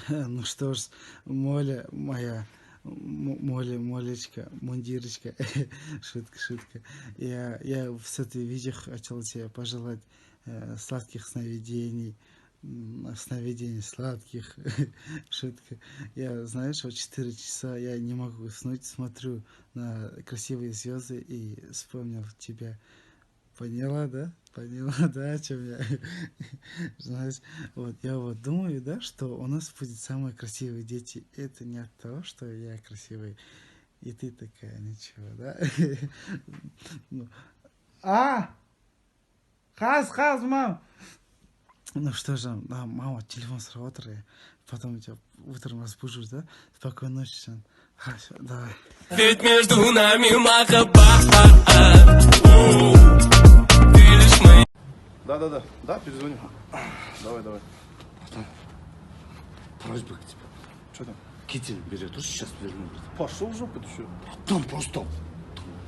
Ну что ж, Моля моя, Молечка, мундирочка, шутка, шутка. Я с этой видео хотел тебе пожелать сладких сновидений, сновидений сладких, шутка. Я, знаешь, вот 4 часа я не могу уснуть, смотрю на красивые звезды и вспомнил тебя. Поняла, да? Поняла, да, о чем я? Знаешь, вот я вот думаю, да, что у нас будет самые красивые дети. Это не от того, что я красивый, и ты такая, ничего, да? Ну, А! Хаз, мам! Ну что же, мама, телефон сработал, я потом тебя утром разбужу, да? Спокойной ночи, Сан. Хорошо, давай. Ведь между нами махаббат. Да, перезвоню. Давай. Просьба к тебе. Что там? Китель бере тұршы, сейчас верну. Пошел в жопу, ты что? Там просто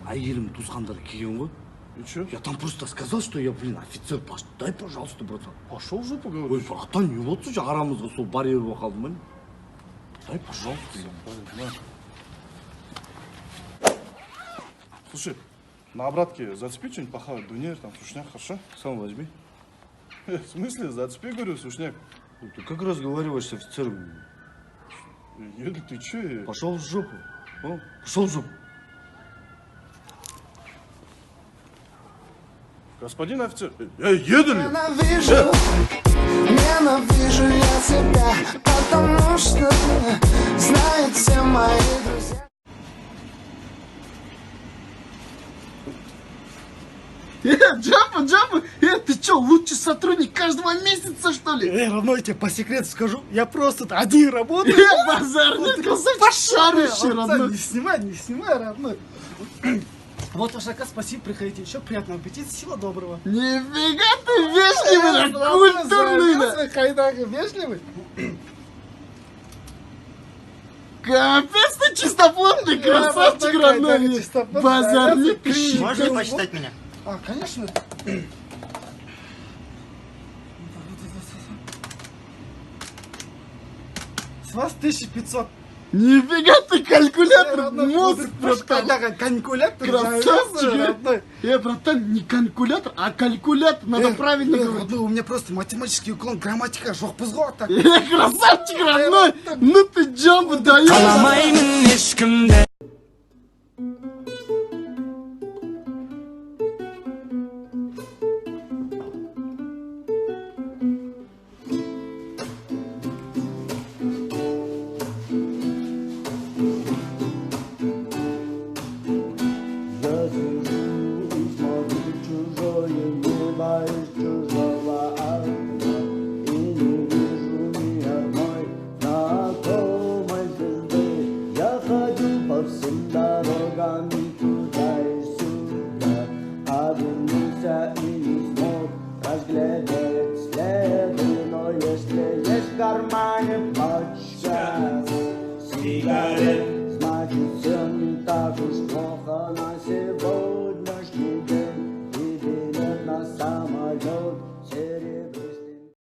әйелім туысқандары келген ғой. И что? Я там просто сказал, что я, офицер, дай, пожалуйста, братан. Пошел в жопу, Ой, говоришь? братан, не болса же арамызға сол барьер болып қалды ма? Дай, пожалуйста. Слушай, на обратке зацепи что-нибудь похавать, дунер, там, сушняк, хорошо? Сам возьми. В смысле, зацепи, говорю, сушняк. Ты как разговариваешь с офицером? Еду, ты че? Пошел в жопу. О, пошел в жопу. Господин офицер, еду ли? Ненавижу я тебя, потому что знают все мои друзья. Джапа, ты что, лучший сотрудник каждого месяца, что ли? Родной, я тебе по секрету скажу, я просто один работаю. Базарный пошарыще, родной. Не снимай, родной. Вот ваш заказ, спасибо, приходите. Еще приятного аппетита, всего доброго. Нифига ты вежливый, культурный. Хайдага, вежливый? Капец ты чистоплотный, красавчик, родной. Базарник. Можно посчитать меня? А, конечно. С вас 1500. Нифига ты калькулятор, мозг, братан. Калькулятор. Красавчик. Братан, не калькулятор, а калькулятор, надо правильно говорить. У меня просто математический уклон, грамматика, жоқ бұзға так. Красавчик, родной. Ну ты джамбу даешь. Қаламаймын ешкімді. В кармане пачка сигарет.